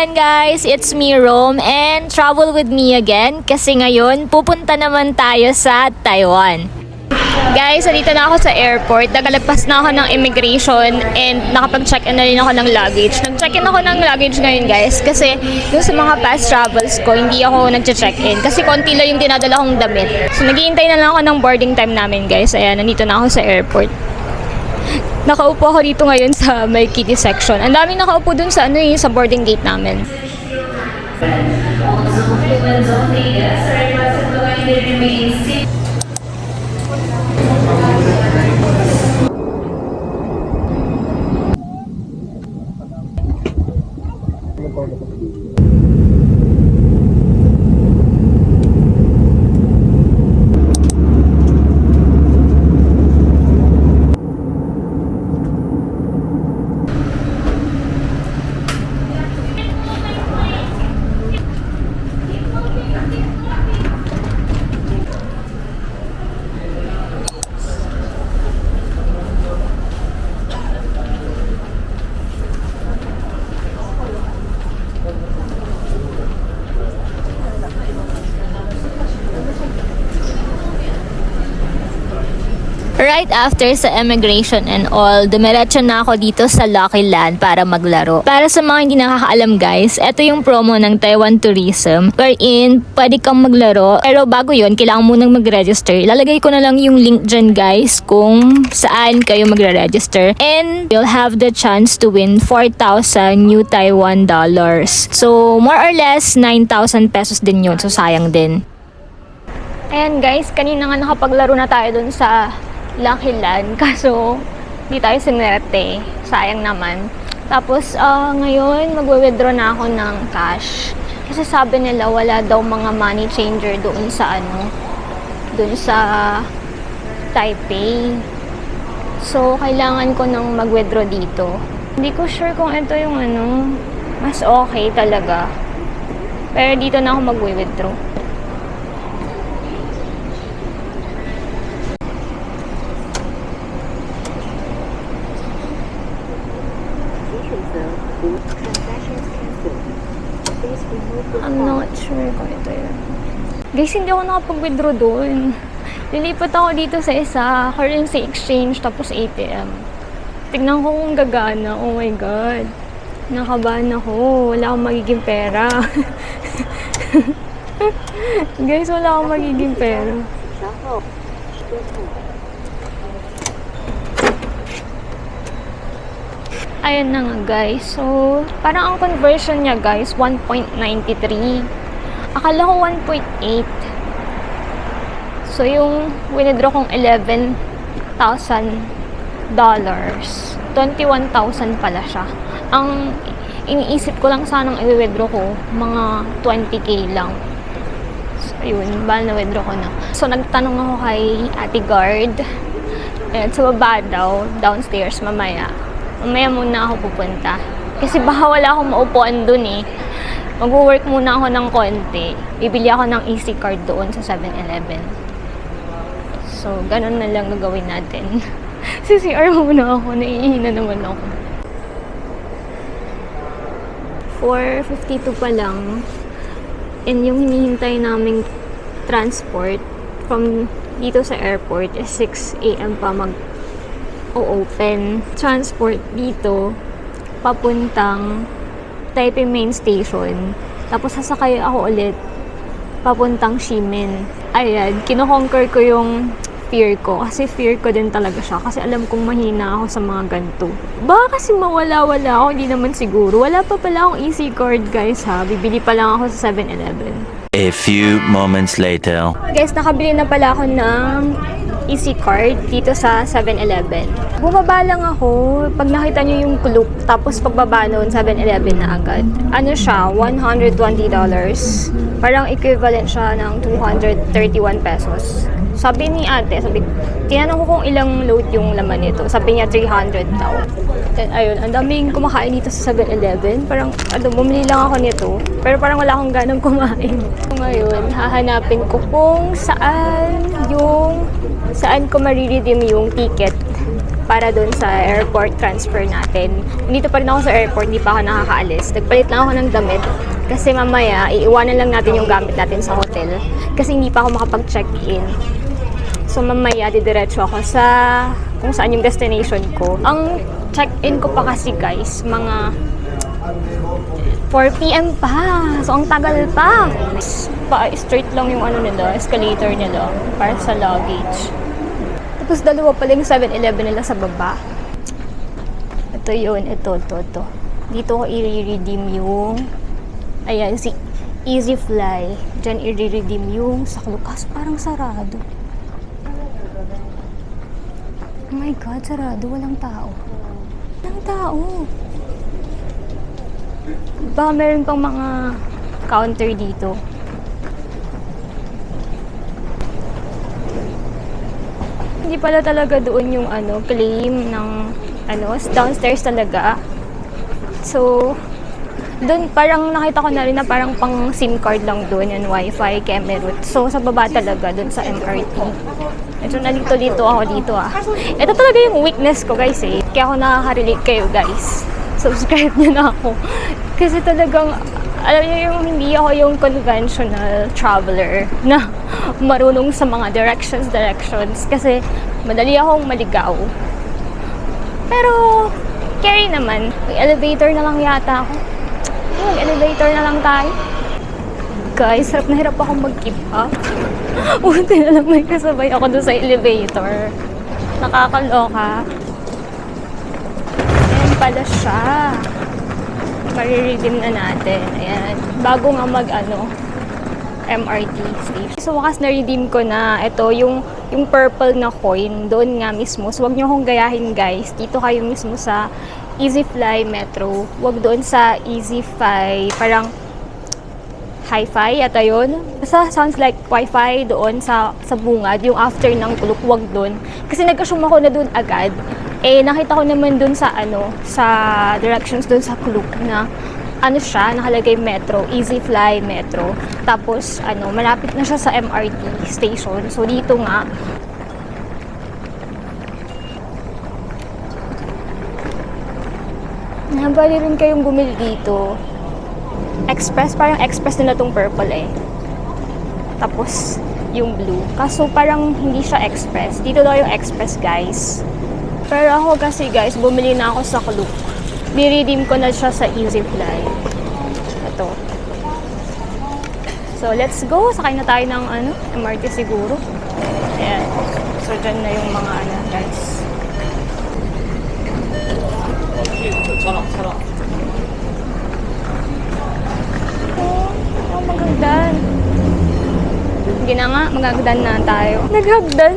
again guys, it's me Rome and travel with me again kasi ngayon pupunta naman tayo sa Taiwan. Guys, nandito na ako sa airport. Nakalagpas na ako ng immigration and nakapag-check-in na rin ako ng luggage. Nag-check-in ako ng luggage ngayon guys kasi dun sa mga past travels ko, hindi ako nag-check-in kasi konti lang yung dinadala kong damit. So naghihintay na lang ako ng boarding time namin guys. Ayan, nandito na ako sa airport. Nakaupo ako dito ngayon sa may kiddie section. Ang daming nakaupo dun sa sa boarding gate namin. Right after sa immigration and all, dumiretso na ako dito sa Lucky Land para maglaro. Para sa mga hindi nakakaalam guys, ito yung promo ng Taiwan Tourism wherein pwede kang maglaro. Pero bago yon, kailangan munang mag-register. Ilalagay ko na lang yung link dyan guys kung saan kayo magre-register. And you'll have the chance to win 4,000 new Taiwan dollars. So more or less 9,000 pesos din yun. So sayang din. Ayan guys, kanina nga nakapaglaro na tayo dun sa Lucky Land, kaso di tayo sinerte. Sayang naman. Tapos ngayon magwe-withdraw na ako ng cash. Kasi sabi nila wala daw mga money changer doon sa doon sa Taipei. So kailangan ko nang mag-withdraw dito. Hindi ko sure kung ito yung mas okay talaga. Pero dito na ako mag-withdraw. I'm not sure kung ito yun. Guys, hindi ako nakapag-withdraw doon. Lilipat ako dito sa isa, currency exchange, tapos ATM. Tignan ko kung gagana. Oh my God. Nakabahan ako. Wala akong magiging pera. Guys, wala akong magiging pera. Ayan na nga guys. So, parang ang conversion niya guys, 1.93. Akala ko 1.8. So, yung withdraw kong $11,000. 21,000 pala siya. Ang iniisip ko lang sanang i-withdraw ko, mga 20k lang. So, yun. Bala na withdraw ko na. So, nagtanong ako kay Ate Guard. Ayan, sa baba daw, downstairs mamaya. Mamaya muna ako pupunta. Kasi baka wala akong maupuan dun eh. Mag-work muna ako ng konti. Bibili ako ng easy card doon sa 7-Eleven. So, ganun na lang gagawin natin. CCR muna ako. Naiihina naman ako. 4:52 pa lang. And yung hinihintay naming transport from dito sa airport is 6 AM pa open transport dito papuntang Taipei Main Station. Tapos sasakay ako ulit papuntang Ximen. Ayan, kino-conquer ko yung fear ko. Kasi fear ko din talaga siya. Kasi alam kong mahina ako sa mga ganito. Baka kasi mawala-wala ako, hindi naman siguro. Wala pa pala akong easy card guys ha. Bibili pa lang ako sa 7-Eleven. A few moments later. Guys, nakabili na pala ako ng easy card dito sa 7-Eleven. Bumaba lang ako. Pag nakita nyo yung clock, tapos pagbaba noon, 7-Eleven na agad. Ano siya? $120. Parang equivalent siya ng 231 pesos. Sabi ni ate, tinanong ko kung ilang load yung laman nito. Sabi niya 300 daw. Then ayun, ang daming kumakain dito sa 7-Eleven. Parang, bumili lang ako nito. Pero parang wala akong ganang kumain. So, ngayon, hahanapin ko kung saan ko mariredeem yung ticket para doon sa airport transfer natin. Nandito pa rin ako sa airport, hindi pa ako nakakaalis. Nagpalit lang ako ng damit kasi mamaya iiwanan lang natin yung gamit natin sa hotel kasi hindi pa ako makapag-check-in. So mamaya didiretso ako sa kung saan yung destination ko. Ang check-in ko pa kasi guys, mga 4 PM pa. So, ang tagal pa. Straight lang yung ano nila, escalator nila para sa luggage. Tapos dalawa pala yung 7-Eleven nila sa baba. Ito yun, ito. Dito ko i-redeem yung, ayan, si Easy Fly. Diyan i-redeem yung sa Lucas. Parang sarado. Oh my God, sarado. Walang tao. Walang tao. Baka meron pang mga counter dito. Hindi pala talaga doon yung claim ng downstairs talaga. So, doon parang nakita ko na rin na parang pang SIM card lang doon yung Wi-Fi, Kemerut. So, sa baba talaga doon sa MRT. Ito nalito-lito ako dito ah. Ito talaga yung weakness ko guys eh. Kaya ako nakaka-relate kayo guys. Subscribe nyo na ako. Kasi talagang, alam niyo yung hindi ako yung conventional traveler na marunong sa mga directions. Kasi madali akong maligaw. Pero, carry naman. Mag-elevator na lang yata ako. Mag-elevator na lang tayo. Guys, hirap na hirap akong mag-keep up. Buti na lang may kasabay ako doon sa elevator. Nakakaloka. Ayan pala siya. Mariredeem na natin. Ayan. Bago nga MRT station. So, wakas na-redeem ko na. Ito, yung purple na coin. Doon nga mismo. So, huwag nyo akong gayahin, guys. Dito kayo mismo sa EasyFly Metro. Huwag doon sa EasyFly. Parang Hi-Fi yata yun. Basta sounds like Wi-Fi doon sa bungad. Yung after ng tulok, huwag doon. Kasi nag-assume ako na doon agad. Nakita ko naman dun sa sa directions dun sa Klook na siya, nakalagay Metro, EasyFly Metro. Tapos malapit na siya sa MRT station. So dito nga nabali rin kayong bumili dito. Express, parang express nila tong purple Tapos yung blue. Kaso parang hindi siya express. Dito daw yung express guys. Pero ako kasi guys, bumili na ako sa Klook. Ni-redeem ko na siya sa EasyFly. Ito. So, let's go. Sakay na tayo ng MRT siguro. Ayan. So, dyan na yung mga guys. Oh, magagdan. Hindi na nga, magagdan na tayo. Naghagdan.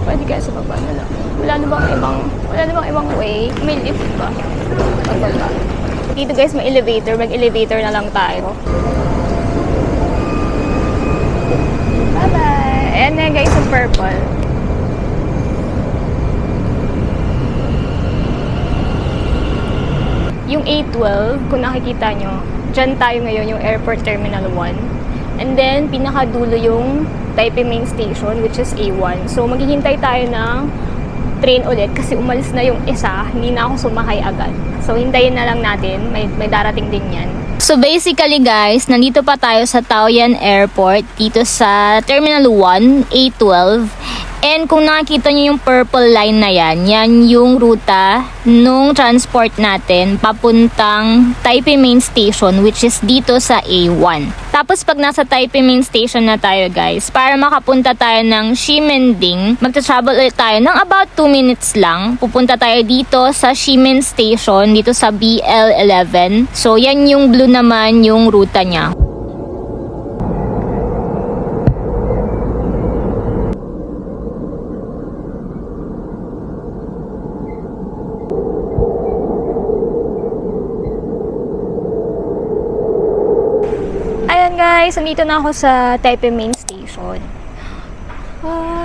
Pwede kaya sa baba na lang. Wala na bang ibang way? May lift ba? Pagbaba. Dito guys, may elevator. Mag-elevator na lang tayo. Bye-bye! Ayan na guys, yung purple. Yung A12, kung nakikita nyo, dyan tayo ngayon, yung Airport Terminal 1. And then, pinakadulo yung Taipei Main Station, which is A1. So, maghihintay tayo ng train ulit kasi umalis na yung isa. Hindi na ako sumakay agad. So, hintayin na lang natin. May darating din yan. So basically guys, nandito pa tayo sa Taoyuan Airport, dito sa Terminal 1, A12. And kung nakikita nyo yung purple line na yan, yan yung ruta nung transport natin papuntang Taipei Main Station, which is dito sa A1. Tapos pag nasa Taipei Main Station na tayo guys, para makapunta tayo ng Ximending, magta-travel ulit tayo ng about 2 minutes lang. Pupunta tayo dito sa Ximen Station, dito sa BL11. So yan yung blue naman yung ruta niya. Ayan guys, nandito na ako sa Taipei Main Station.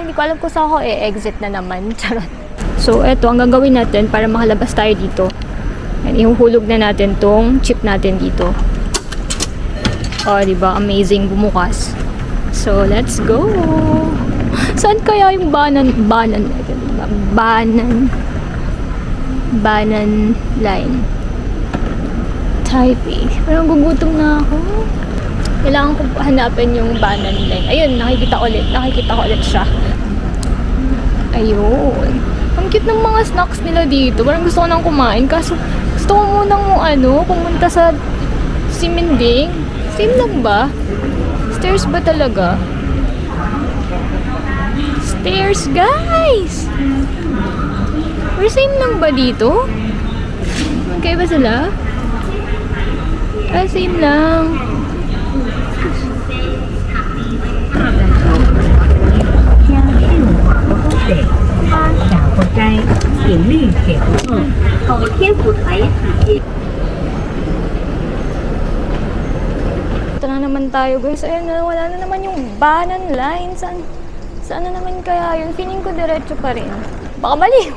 Hindi ko alam kung saan ako exit na naman. Charot. So eto, ang gagawin natin para makalabas tayo dito. Ayan, ihuhulog na natin tong chip natin dito. Diba? Amazing, bumukas. So, let's go! Saan kaya yung banan? Banan line. Taipei. Parang gugutom na ako. Kailangan ko hanapin yung Banan line. Ayun, nakikita ko ulit siya. Ayun. Ang cute ng mga snacks nila dito. Parang gusto ko nang kumain. Kaso gusto ko munang pumunta sa Siminding. Same lang ba? Stairs ba talaga? Stairs, guys! Or same lang ba dito? Okay ba sila? Same lang. 将15黄河水发小不摘，频率且不错，后天府台体。 Ito na naman tayo, guys. Ayun na, wala na naman yung Banan line. Saan na naman kaya yun? Feeling ko diretso pa rin. Baka mali.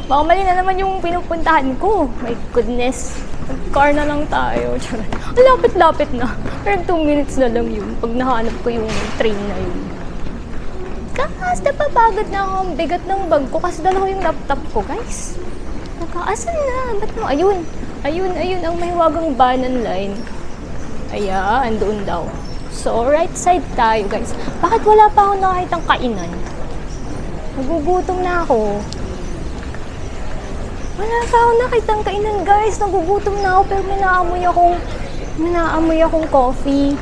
Baka mali na naman yung pinupuntahan ko. My goodness. Car na lang tayo. Ang lapit-lapit na. Pero 2 minutes na lang yun. Pag nahanap ko yung train na yun. Kasi napapagod na ako. Ang bigat ng bag ko. Kasi dala ko yung laptop ko, guys. Asan na? Ba't mo? Ayun. Ayun. Ang mahiwagang Banan line. Ayan, doon daw. So, right side tayo, guys. Bakit wala pa akong nakakitang kainan? Nagugutom na ako. Wala pa akong nakitang kainan, guys. Nagugutom na ako, pero may naamoy akong coffee.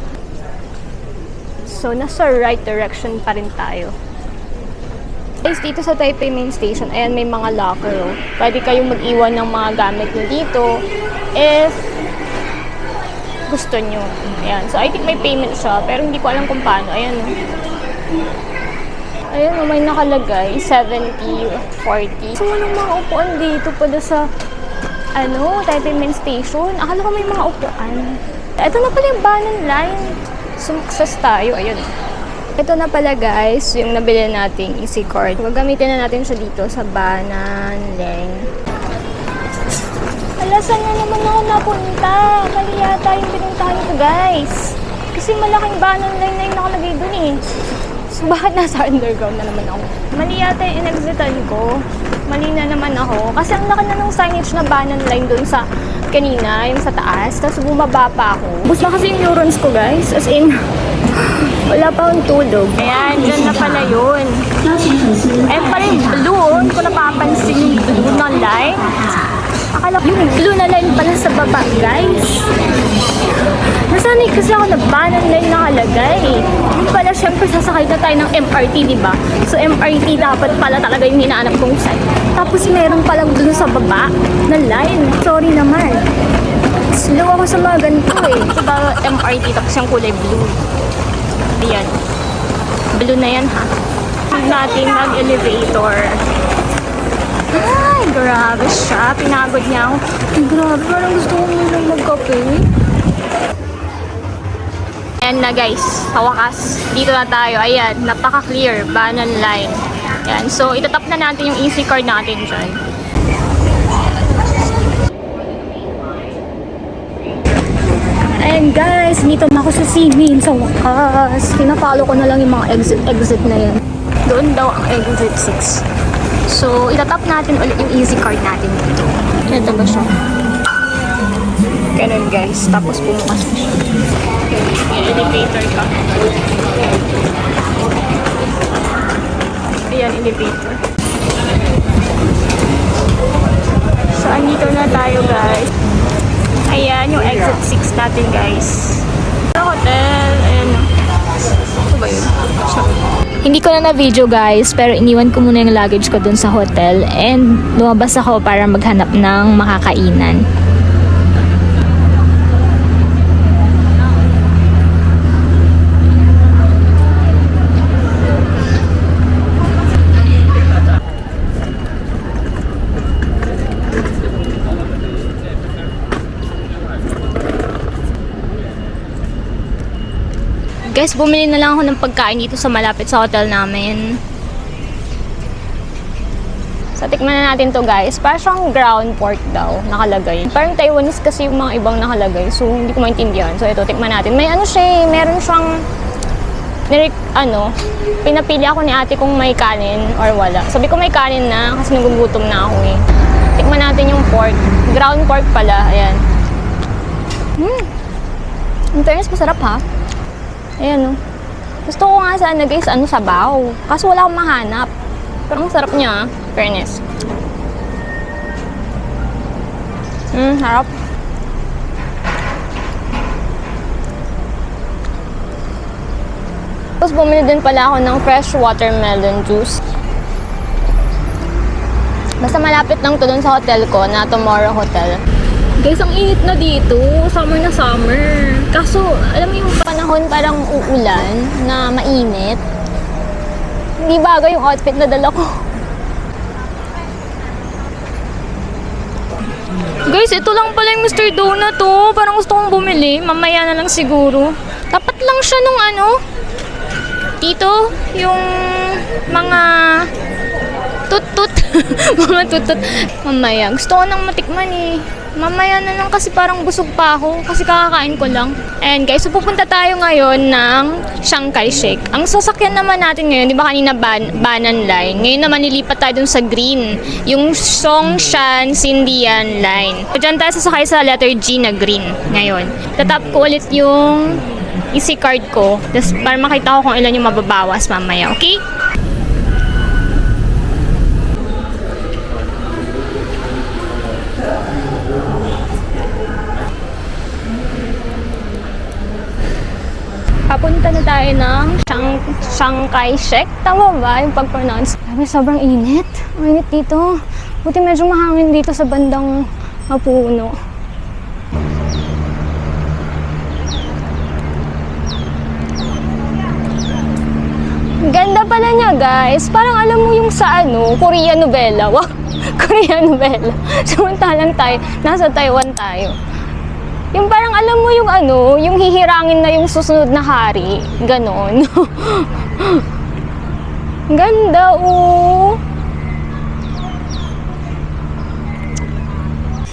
So, nasa right direction pa rin tayo. Guys, dito sa Taipei Main Station, ayan, may mga locker. Oh. Pwede kayong mag-iwan ng mga gamit nyo dito. If gusto nyo. Ayan. So, I think may payment siya, pero hindi ko alam kung paano. Ayan. Ayan, may nakalagay. 70, 40. So, walang mga upuan dito pala sa, Taipei Main Station. Akala ko may mga upuan. Ito na pala yung Banan line. Sumakses tayo. Ayan. Ito na pala, guys, yung nabili nating easy card. Gagamitin na natin siya dito sa Banan line. Saan na naman ako napunta? Mali yata yung pinuntahan ko, guys. Kasi malaking Banan line na yung nakalagay dun eh. So, bakit nasa underground na naman ako? Mali yata yung in-exitan ko. Mali na naman ako. Kasi ang laki na ng signage na Banan line dun sa kanina, yung sa taas. Tapos bumaba pa ako. Bus na kasi yung neurons ko, guys. As in, wala pa akong tulog. Ayan, dyan na pala yun. Ayan pala yung blue. Hindi ko napapansin yung blue na line. Akala ko yung blue na line pala sa baba, guys. Nasanay kasi ako na Banan line nakalagay. Yung pala, syempre, sasakay na tayo ng MRT, di ba? So, MRT dapat pala talaga yung hinahanap kong site. Tapos, meron palang dun sa baba na line. Sorry naman. Slow ako sa mga ganito eh. Diba, MRT, tapos yung kulay blue. Ayan. Blue na yan, ha? Huwag natin mag-elevator. Ay, grabe siya. Pinagod niya ako. Ay, grabe. Parang gusto ko muna magkape. Ayan na, guys. Sa wakas, dito na tayo. Ayan, napaka-clear. Banan line. Ayan. So, itatap na natin yung easy card natin dyan. Ayan, guys. Dito na ako sa Simin. Sa wakas. Pina-follow ko na lang yung mga exit na yan. Doon daw ang exit 6. So, itatap natin ulit yung easy card natin dito. Ito ba siya? Ganun, guys. Tapos bumukas na siya. May elevator ka. Ayan, elevator. So, andito na tayo, guys. Ayan, yung exit 6 natin, guys. Sa hotel, ayan. Ito ba yun? Hindi ko na na-video, guys, pero iniwan ko muna yung luggage ko dun sa hotel and lumabas ako para maghanap ng makakainan. Guys, bumili na lang ako ng pagkain dito sa malapit sa hotel namin. So, tikman na natin to, guys. Parang siyang ground pork daw, nakalagay. Parang Taiwanese kasi yung mga ibang nakalagay. So, hindi ko maintindihan. So, ito, tikman natin. May ano siya, meron siyang pinapili ako ni ate kung may kanin or wala. Sabi ko may kanin na kasi nagugutom na ako eh. Tikman natin yung pork. Ground pork pala. Ayan. In fairness, masarap ha. Ayan Gusto ko nga sana guys, sabaw. Kaso wala akong mahanap. Pero ang sarap niya, fairness. Harap. Tapos bumili din pala ako ng fresh watermelon juice. Basta malapit lang to dun sa hotel ko na Tomorrow Hotel. Guys, ang init na dito. Summer na summer. Kaso, alam mo yung panahon parang uulan na mainit. Hindi bagay yung outfit na dala ko. Guys, ito lang pala yung Mr. Donut Parang gusto kong bumili. Mamaya na lang siguro. Tapat lang siya nung dito, yung mga tut-tut. Mga tut-tut. Mamaya. Gusto ko nang matikman eh. Mamaya na lang kasi parang busog pa ako kasi kakakain ko lang. And guys, so pupunta tayo ngayon ng Chiang Kai-shek. Ang sasakyan naman natin ngayon, di ba kanina Banan Line? Ngayon naman nilipat tayo dun sa green. Yung Songshan Sindian Line. So dyan tayo sasakay sa letter G na green ngayon. Tatap ko ulit yung easy card ko. Tapos para makita ko kung ilan yung mababawas mamaya. Okay? Papunta na tayo ng Chiang Kai-shek. Tama ba yung pag-pronounce? Sabi, sobrang init. Ang init dito. Buti medyo mahangin dito sa bandang Mapuno. Ganda pala niya, guys. Parang alam mo yung sa Korean novela. Wow, Korean novela. Samantalang tayo, nasa Taiwan tayo. Yung parang alam mo yung yung hihirangin na yung susunod na hari. Ganon. Ganda,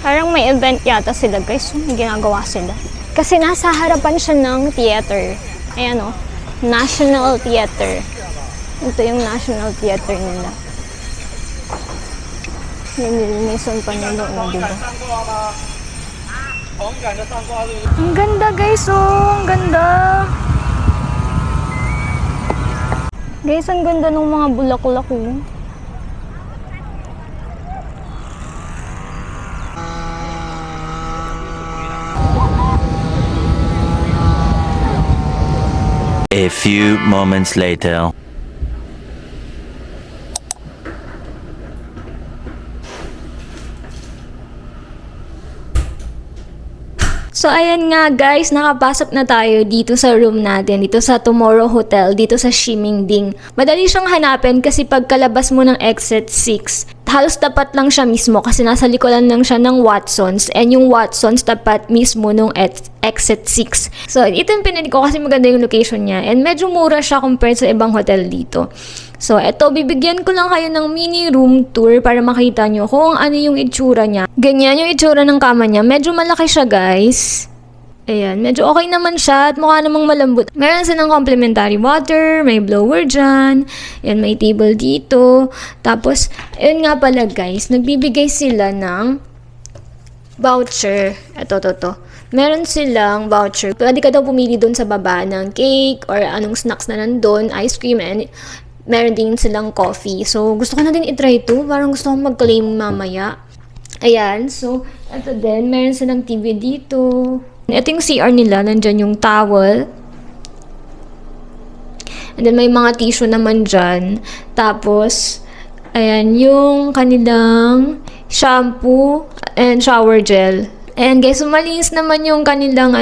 Parang may event yata sila, guys. May ginagawa sila. Kasi nasa harapan siya ng theater. Ayan, National Theater. Ito yung National Theater nila. Nililinisan pa nila, diba? Ang ganda, guys, ang ganda. Guys, ang ganda ng mga bulaklak, A few moments later. So, ayan nga guys, nakapasok na tayo dito sa room natin, dito sa Tomorrow Hotel, dito sa Ximingding. Madali siyang hanapin kasi pagkalabas mo ng exit 6, halos tapat lang siya mismo kasi nasa likuran lang siya ng Watsons, and yung Watsons tapat mismo nung exit 6. So, ito yung pinili ko kasi maganda yung location niya and medyo mura siya compared sa ibang hotel dito. So, eto, bibigyan ko lang kayo ng mini room tour para makita nyo kung ano yung itsura niya. Ganyan yung itsura ng kama niya. Medyo malaki siya, guys. Ayan, medyo okay naman siya at mukha namang malambot. Meron silang complimentary water, may blower dyan. Ayan, may table dito. Tapos, ayun nga pala, guys, nagbibigay sila ng voucher. Ito. Meron silang voucher. Pwede ka daw pumili doon sa baba ng cake or anong snacks na nandun, ice cream, and meron din silang coffee. So, gusto ko na din itry ito. Parang gusto kong mag-claim mamaya. Ayan. So, ito din. Meron silang TV dito. Ito yung CR nila. Nandyan yung towel. And then, may mga tissue naman dyan. Tapos, ayan, yung kanilang shampoo and shower gel. And guys, malinis naman yung kanilang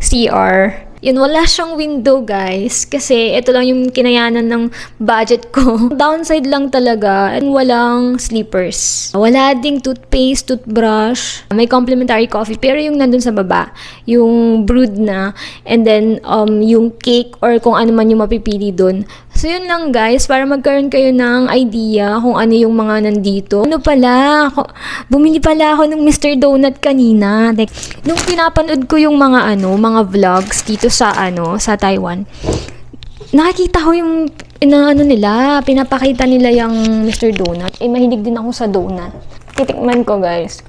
CR. Yun, wala siyang window, guys. Kasi ito lang yung kinayanan ng budget ko. Downside lang talaga. And walang sleepers. Wala ding toothpaste, toothbrush. May complimentary coffee. Pero yung nandun sa baba, yung brewed na. And then, yung cake or kung ano man yung mapipili dun. So, yun lang, guys. Para magkaroon kayo ng idea kung ano yung mga nandito. Ano pala? Bumili pala ako ng Mr. Donut kanina. Like, nung pinapanood ko yung mga mga vlogs dito sa Taiwan, nakikita ko yung inaano nila, pinapakita nila yung Mr. Donut. Eh, mahilig din ako sa donut. Titikman ko, guys.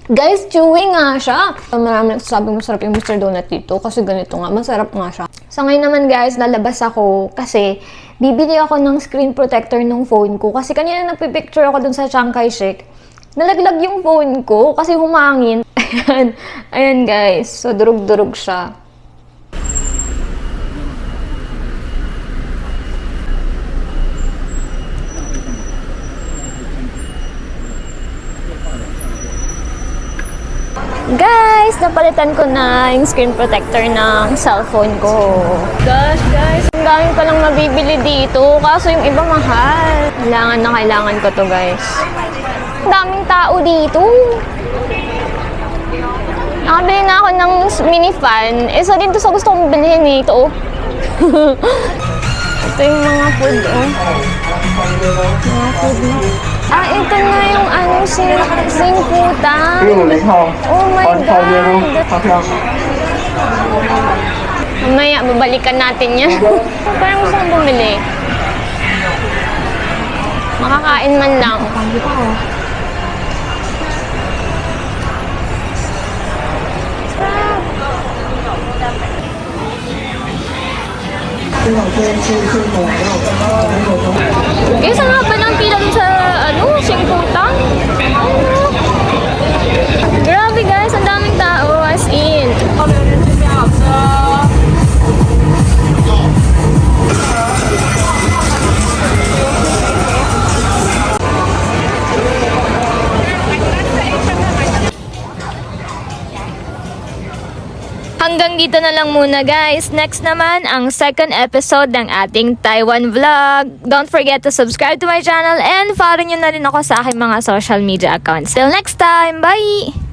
Guys, chewy nga siya. Marami nagsasabing masarap yung Mr. Donut dito kasi ganito nga, masarap nga siya. Sa ngayon naman guys, lalabas ako kasi bibili ako ng screen protector ng phone ko kasi kanina nagpipicture ako dun sa Chiang Kai-shek. Nalaglag yung phone ko kasi humangin. Ayan, ayan guys, so durug-durug siya. Guys, napalitan ko na yung screen protector ng cellphone ko. Gosh, guys, ang dami palang mabibili dito. Kaso yung iba mahal. Kailangan ko to, guys. Ang daming tao dito. Nakabili na ako ng mini fan. Isa din to sa gusto kong bilhin eh. Ito, oh. Ito yung mga food, oh. Mga food na. Ah, ito na yung ano, singkutan. Oh my God. Mamaya, babalikan natin yan. Parang gusto kong bumili. Makakain man lang. Guys, ang haba ng pila sa singkutan. Grabe guys, ang daming tao as in. Hanggang dito na lang muna guys. Next naman ang second episode ng ating Taiwan vlog. Don't forget to subscribe to my channel and follow nyo na rin ako sa aking mga social media accounts. Till next time, bye!